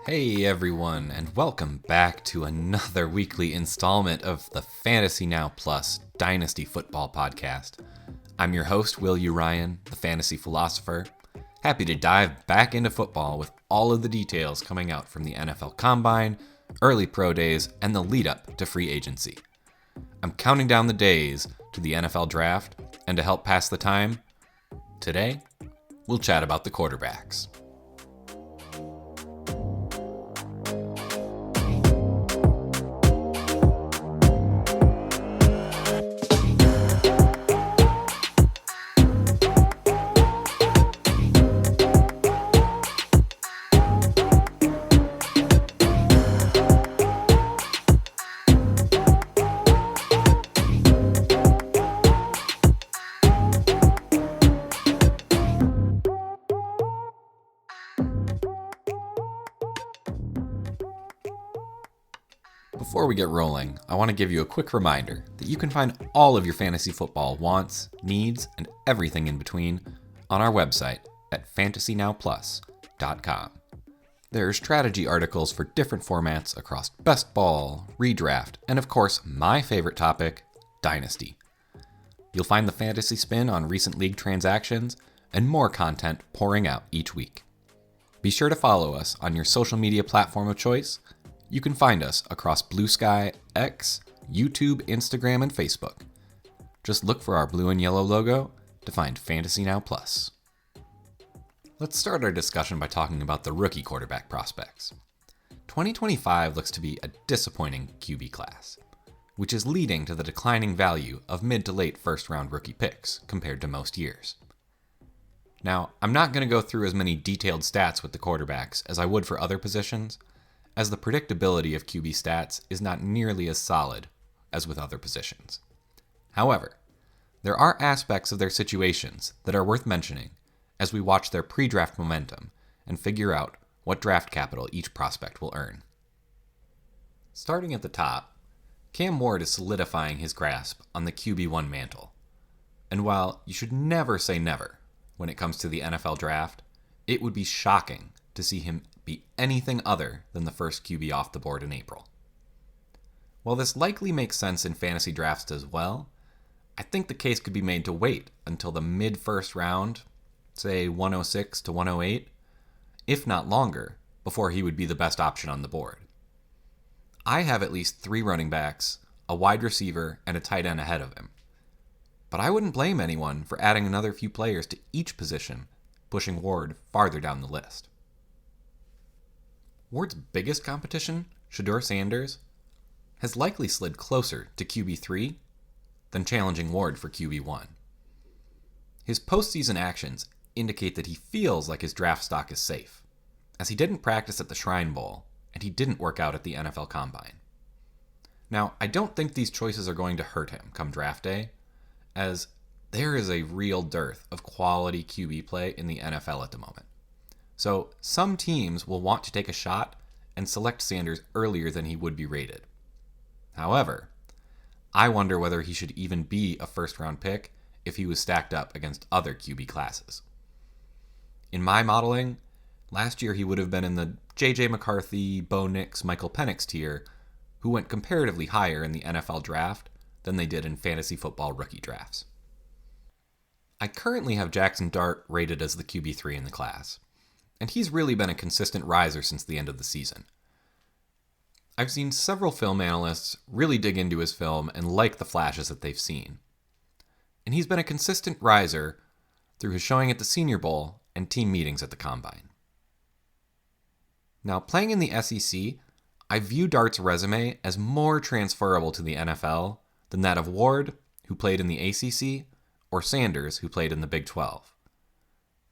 Hey everyone, and welcome back to another weekly installment of the FantasyNow Plus Dynasty Football podcast. I'm your host, Will U. Ryan, the Fantasy Philosopher, happy to dive back into football with all of the details coming out from the NFL Combine, early pro days, and the lead up to free agency. I'm counting down the days to the NFL Draft, and to help pass the time, today, we'll chat about the quarterbacks. Before we get rolling, I want to give you a quick reminder that you can find all of your fantasy football wants, needs, and everything in between on our website at FantasyNowPlus.com. There are strategy articles for different formats across best ball, redraft, and of course, my favorite topic, Dynasty. You'll find the fantasy spin on recent league transactions and more content pouring out each week. Be sure to follow us on your social media platform of choice. You can find us across Blue Sky, X, YouTube, Instagram, and Facebook. Just look for our blue and yellow logo to find Fantasy Now Plus. Let's start our discussion by talking about the rookie quarterback prospects. 2025 looks to be a disappointing QB class, which is leading to the declining value of mid to late first-round rookie picks compared to most years. Now, I'm not going to go through as many detailed stats with the quarterbacks as I would for other positions, as the predictability of QB stats is not nearly as solid as with other positions. However, there are aspects of their situations that are worth mentioning as we watch their pre-draft momentum and figure out what draft capital each prospect will earn. Starting at the top, Cam Ward is solidifying his grasp on the QB1 mantle. And while you should never say never when it comes to the NFL draft, it would be shocking to see him be anything other than the first QB off the board in April. While this likely makes sense in fantasy drafts as well, I think the case could be made to wait until the mid-first round, say 106 to 108, if not longer, before he would be the best option on the board. I have at least 3 running backs, a wide receiver, and a tight end ahead of him. But I wouldn't blame anyone for adding another few players to each position, pushing Ward farther down the list. Ward's biggest competition, Shedeur Sanders, has likely slid closer to QB3 than challenging Ward for QB1. His postseason actions indicate that he feels like his draft stock is safe, as he didn't practice at the Shrine Bowl and he didn't work out at the NFL Combine. Now, I don't think these choices are going to hurt him come draft day, as there is a real dearth of quality QB play in the NFL at the moment. So some teams will want to take a shot and select Sanders earlier than he would be rated. However, I wonder whether he should even be a first-round pick if he was stacked up against other QB classes. In my modeling, last year he would have been in the J.J. McCarthy, Bo Nix, Michael Penix tier, who went comparatively higher in the NFL draft than they did in fantasy football rookie drafts. I currently have Jackson Dart rated as the QB3 in the class, and he's really been a consistent riser since the end of the season. I've seen several film analysts really dig into his film and like the flashes that they've seen. And he's been a consistent riser through his showing at the Senior Bowl and team meetings at the Combine. Now, playing in the SEC, I view Dart's resume as more transferable to the NFL than that of Ward, who played in the ACC, or Sanders, who played in the Big 12.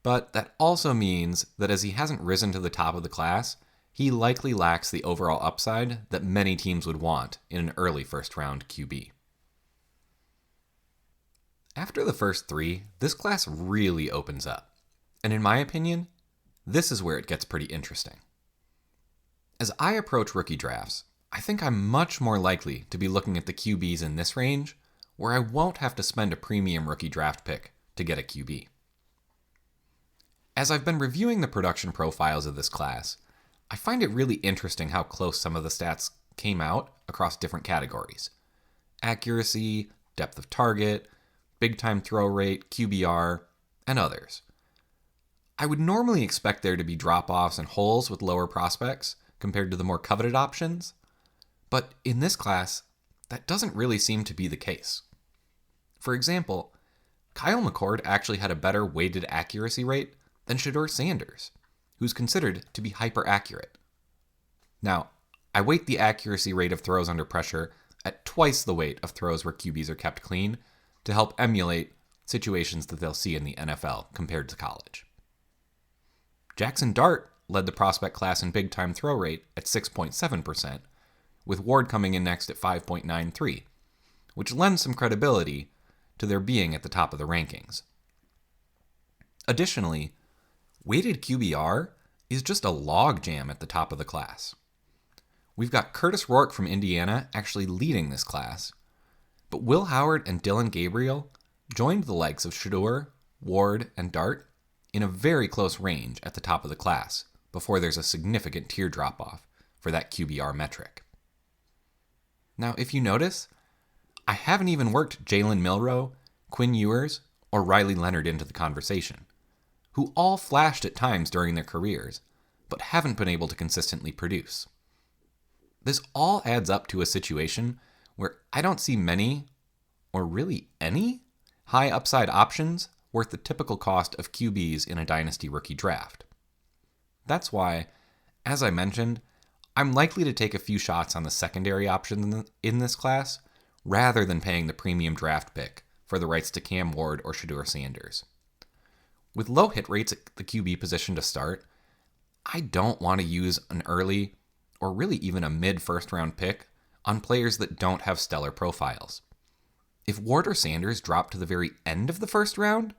But that also means that as he hasn't risen to the top of the class, he likely lacks the overall upside that many teams would want in an early first-round QB. After the first 3, this class really opens up. And in my opinion, this is where it gets pretty interesting. As I approach rookie drafts, I think I'm much more likely to be looking at the QBs in this range, where I won't have to spend a premium rookie draft pick to get a QB. As I've been reviewing the production profiles of this class, I find it really interesting how close some of the stats came out across different categories. Accuracy, depth of target, big time throw rate, QBR, and others. I would normally expect there to be drop-offs and holes with lower prospects compared to the more coveted options, but in this class, that doesn't really seem to be the case. For example, Kyle McCord actually had a better weighted accuracy rate than Shedeur Sanders, who's considered to be hyper-accurate. Now, I weight the accuracy rate of throws under pressure at twice the weight of throws where QBs are kept clean to help emulate situations that they'll see in the NFL compared to college. Jackson Dart led the prospect class in big-time throw rate at 6.7%, with Ward coming in next at 5.93, which lends some credibility to their being at the top of the rankings. Additionally, weighted QBR is just a logjam at the top of the class. We've got Curtis Rourke from Indiana actually leading this class, but Will Howard and Dylan Gabriel joined the likes of Shedeur, Ward, and Dart in a very close range at the top of the class before there's a significant tier drop-off for that QBR metric. Now, if you notice, I haven't even worked Jalen Milroe, Quinn Ewers, or Riley Leonard into the conversation, who all flashed at times during their careers, but haven't been able to consistently produce. This all adds up to a situation where I don't see many, or really any, high upside options worth the typical cost of QBs in a dynasty rookie draft. That's why, as I mentioned, I'm likely to take a few shots on the secondary options in this class, rather than paying the premium draft pick for the rights to Cam Ward or Shedeur Sanders. With low hit rates at the QB position to start, I don't want to use an early, or really even a mid-first round pick, on players that don't have stellar profiles. If Ward or Sanders drop to the very end of the first round,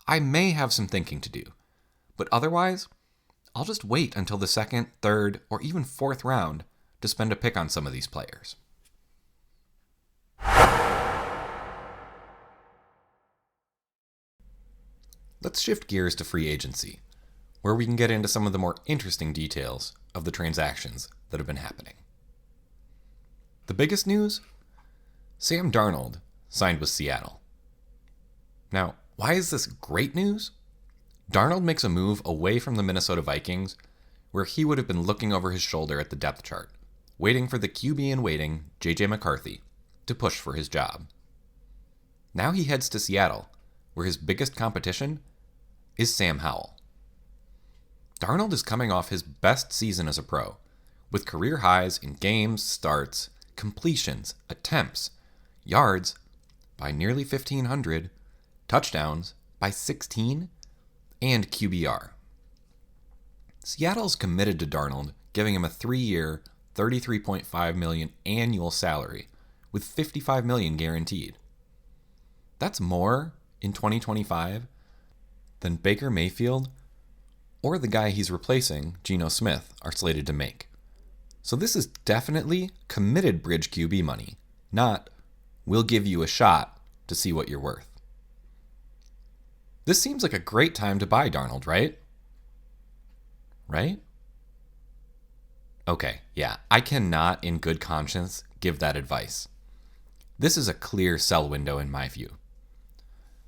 I may have some thinking to do, but otherwise, I'll just wait until the second, third, or even fourth round to spend a pick on some of these players. Let's shift gears to free agency, where we can get into some of the more interesting details of the transactions that have been happening. The biggest news? Sam Darnold signed with Seattle. Now, why is this great news? Darnold makes a move away from the Minnesota Vikings, where he would have been looking over his shoulder at the depth chart, waiting for the QB in waiting, J.J. McCarthy, to push for his job. Now he heads to Seattle, where his biggest competition is Sam Howell. Darnold is coming off his best season as a pro, with career highs in games, starts, completions, attempts, yards by nearly 1,500, touchdowns by 16, and QBR. Seattle's committed to Darnold, giving him a 3-year, $33.5 million annual salary with $55 million guaranteed. That's more in 2025 than Baker Mayfield or the guy he's replacing, Geno Smith, are slated to make. So this is definitely committed bridge QB money, not we'll give you a shot to see what you're worth. This seems like a great time to buy Darnold, right? Right? Okay, yeah, I cannot in good conscience give that advice. This is a clear sell window in my view.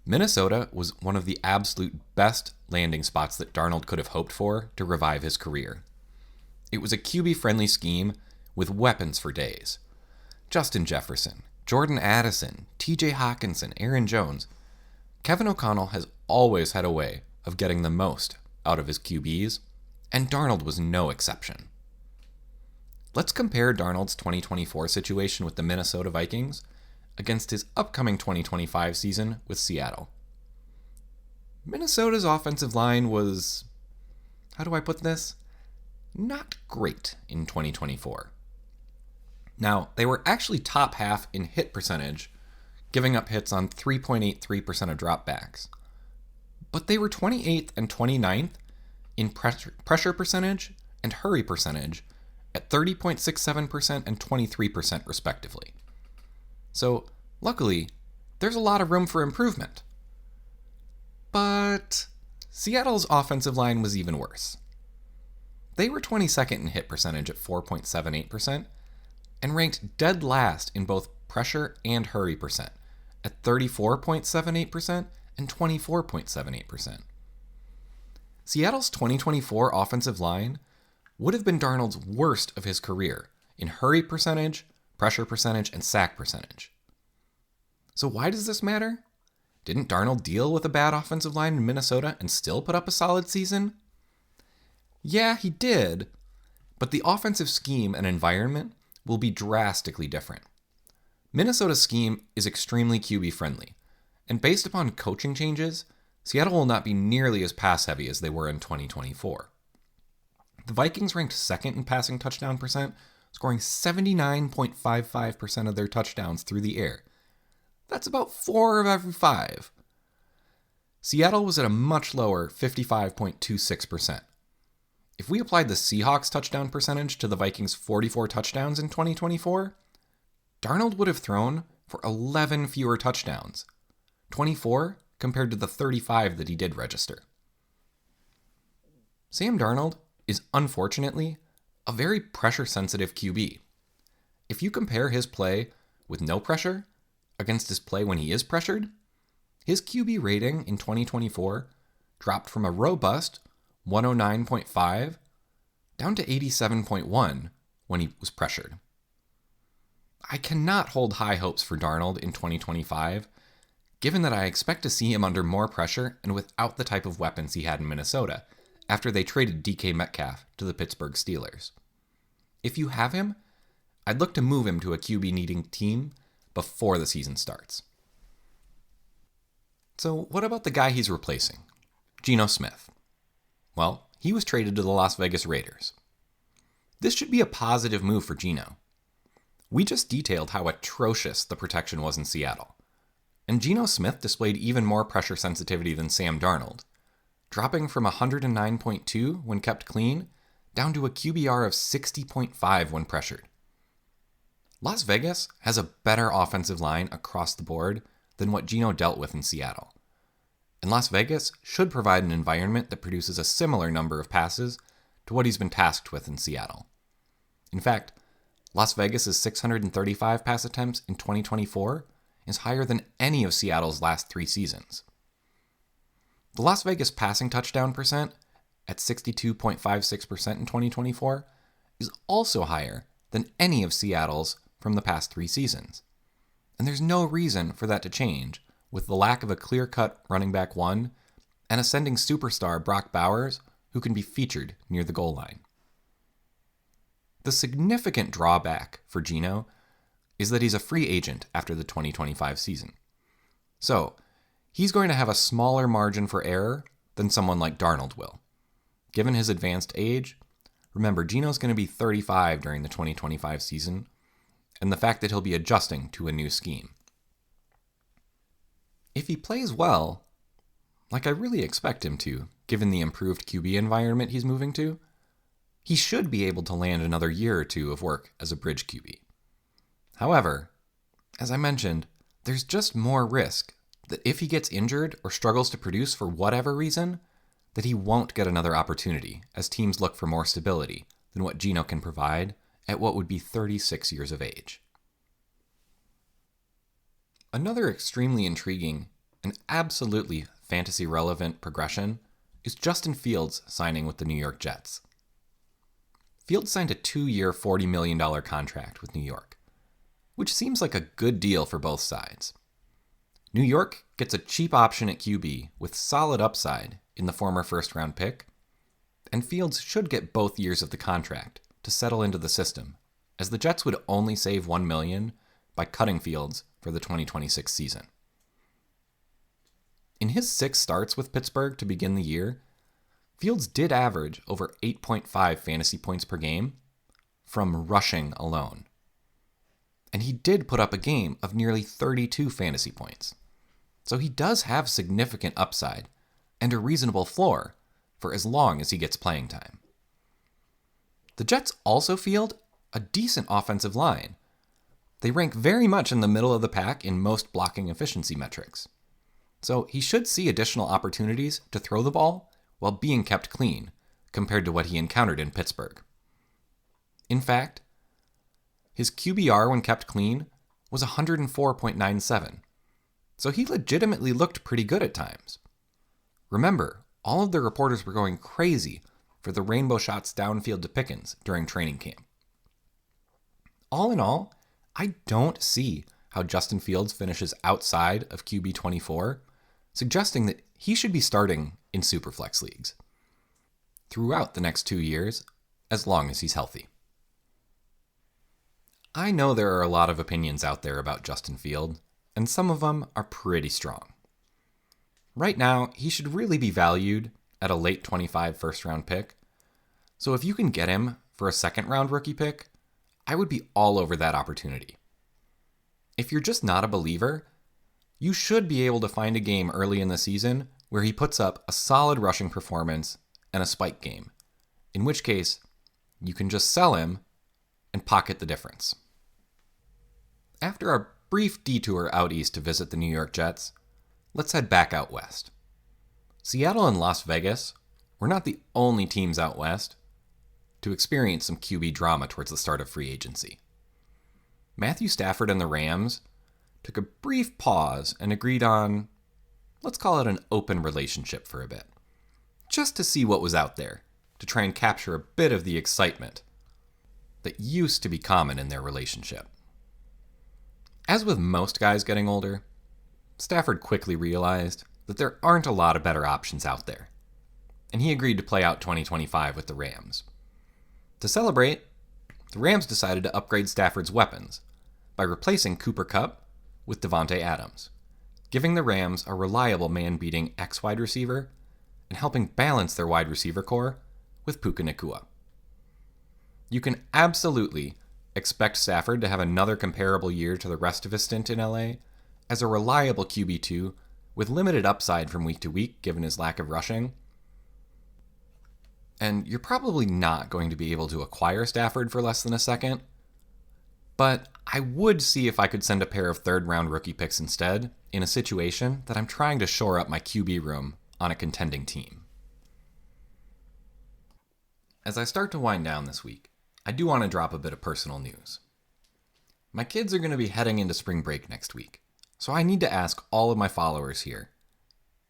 Minnesota was one of the absolute best landing spots that Darnold could have hoped for to revive his career. It was a QB-friendly scheme with weapons for days. Justin Jefferson, Jordan Addison, TJ Hawkinson, Aaron Jones. Kevin O'Connell has always had a way of getting the most out of his QBs, and Darnold was no exception. Let's compare Darnold's 2024 situation with the Minnesota Vikings against his upcoming 2025 season with Seattle. Minnesota's offensive line was, how do I put this? Not great in 2024. Now, they were actually top half in hit percentage, giving up hits on 3.83% of dropbacks. But they were 28th and 29th in pressure percentage and hurry percentage at 30.67% and 23% respectively. So, luckily, there's a lot of room for improvement. But Seattle's offensive line was even worse. They were 22nd in hit percentage at 4.78% and ranked dead last in both pressure and hurry percent at 34.78% and 24.78%. Seattle's 2024 offensive line would have been Darnold's worst of his career in hurry percentage, pressure percentage, and sack percentage. So why does this matter? Didn't Darnold deal with a bad offensive line in Minnesota and still put up a solid season? Yeah, he did, but the offensive scheme and environment will be drastically different. Minnesota's scheme is extremely QB friendly, and based upon coaching changes, Seattle will not be nearly as pass heavy as they were in 2024. The Vikings ranked second in passing touchdown percent, scoring 79.55% of their touchdowns through the air. That's about 4 of every 5. Seattle was at a much lower 55.26%. If we applied the Seahawks touchdown percentage to the Vikings' 44 touchdowns in 2024, Darnold would have thrown for 11 fewer touchdowns, 24 compared to the 35 that he did register. Sam Darnold is unfortunately a very pressure-sensitive QB. If you compare his play with no pressure against his play when he is pressured, his QB rating in 2024 dropped from a robust 109.5 down to 87.1 when he was pressured. I cannot hold high hopes for Darnold in 2025, given that I expect to see him under more pressure and without the type of weapons he had in Minnesota after they traded DK Metcalf to the Pittsburgh Steelers. If you have him, I'd look to move him to a QB-needing team before the season starts. So what about the guy he's replacing? Geno Smith. Well, he was traded to the Las Vegas Raiders. This should be a positive move for Geno. We just detailed how atrocious the protection was in Seattle, and Geno Smith displayed even more pressure sensitivity than Sam Darnold, dropping from 109.2 when kept clean down to a QBR of 60.5 when pressured. Las Vegas has a better offensive line across the board than what Geno dealt with in Seattle, and Las Vegas should provide an environment that produces a similar number of passes to what he's been tasked with in Seattle. In fact, Las Vegas' 635 pass attempts in 2024 is higher than any of Seattle's last 3 seasons. The Las Vegas passing touchdown percent at 62.56% in 2024 is also higher than any of Seattle's from the past 3 seasons. And there's no reason for that to change with the lack of a clear-cut running back 1 and ascending superstar Brock Bowers who can be featured near the goal line. The significant drawback for Geno is that he's a free agent after the 2025 season. So, he's going to have a smaller margin for error than someone like Darnold will. Given his advanced age, remember Geno's going to be 35 during the 2025 season, and the fact that he'll be adjusting to a new scheme. If he plays well, like I really expect him to, given the improved QB environment he's moving to, he should be able to land another year or 2 of work as a bridge QB. However, as I mentioned, there's just more risk that if he gets injured or struggles to produce for whatever reason, that he won't get another opportunity as teams look for more stability than what Geno can provide at what would be 36 years of age. Another extremely intriguing and absolutely fantasy-relevant progression is Justin Fields signing with the New York Jets. Fields signed a 2-year, $40 million contract with New York, which seems like a good deal for both sides. New York gets a cheap option at QB with solid upside in the former first-round pick, and Fields should get both years of the contract to settle into the system, as the Jets would only save $1 million by cutting Fields for the 2026 season. In his 6 starts with Pittsburgh to begin the year, Fields did average over 8.5 fantasy points per game from rushing alone. And he did put up a game of nearly 32 fantasy points. So he does have significant upside and a reasonable floor for as long as he gets playing time. The Jets also field a decent offensive line. They rank very much in the middle of the pack in most blocking efficiency metrics. So he should see additional opportunities to throw the ball while being kept clean compared to what he encountered in Pittsburgh. In fact, his QBR when kept clean was 104.97, so he legitimately looked pretty good at times. Remember, all of the reporters were going crazy for the rainbow shots downfield to Pickens during training camp. All in all, I don't see how Justin Fields finishes outside of QB 24, suggesting that he should be starting in Superflex leagues throughout the next 2 years, as long as he's healthy. I know there are a lot of opinions out there about Justin Fields, and some of them are pretty strong. Right now, he should really be valued at a late 25 first-round pick, so if you can get him for a second-round rookie pick, I would be all over that opportunity. If you're just not a believer, you should be able to find a game early in the season where he puts up a solid rushing performance and a spike game, in which case you can just sell him and pocket the difference. After our brief detour out east to visit the New York Jets, let's head back out west. Seattle and Las Vegas were not the only teams out west to experience some QB drama towards the start of free agency. Matthew Stafford and the Rams took a brief pause and agreed on, let's call it an open relationship for a bit, just to see what was out there, to try and capture a bit of the excitement that used to be common in their relationship. As with most guys getting older, Stafford quickly realized that there aren't a lot of better options out there, and he agreed to play out 2025 with the Rams. To celebrate, the Rams decided to upgrade Stafford's weapons by replacing Cooper Kupp with Devontae Adams, giving the Rams a reliable man-beating X-wide receiver and helping balance their wide receiver core with Puka Nacua. You can absolutely expect Stafford to have another comparable year to the rest of his stint in LA as a reliable QB2 with limited upside from week to week given his lack of rushing. And you're probably not going to be able to acquire Stafford for less than a second, but I would see if I could send a pair of third-round rookie picks instead in a situation that I'm trying to shore up my QB room on a contending team. As I start to wind down this week, I do want to drop a bit of personal news. My kids are going to be heading into spring break next week, so I need to ask all of my followers here,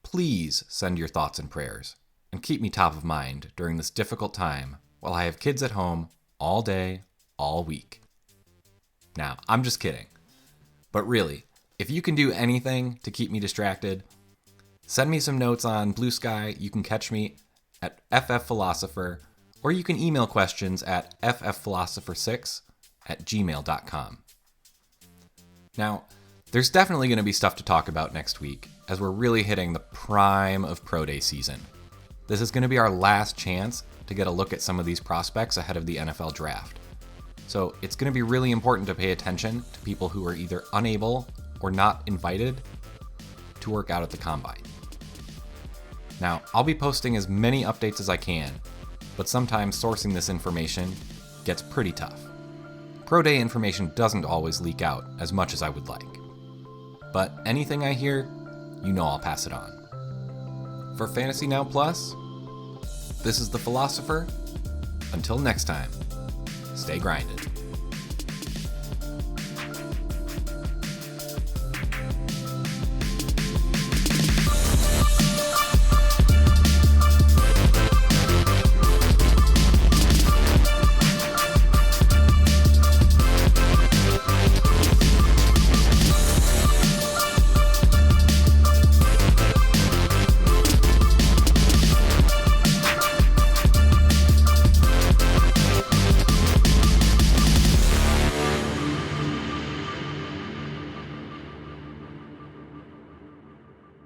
please send your thoughts and prayers and keep me top of mind during this difficult time while I have kids at home all day, all week. Now, I'm just kidding, but really, if you can do anything to keep me distracted, send me some notes on Blue Sky. You can catch me at FFPhilosopher, or you can email questions at ffphilosopher6@gmail.com. Now, there's definitely going to be stuff to talk about next week, as we're really hitting the prime of Pro Day season. This is going to be our last chance to get a look at some of these prospects ahead of the NFL draft. So it's going to be really important to pay attention to people who are either unable or not invited to work out at the Combine. Now, I'll be posting as many updates as I can, but sometimes sourcing this information gets pretty tough. Pro Day information doesn't always leak out as much as I would like. But anything I hear, you know I'll pass it on. For Fantasy Now Plus, this is the Philosopher. Until next time, stay grinded.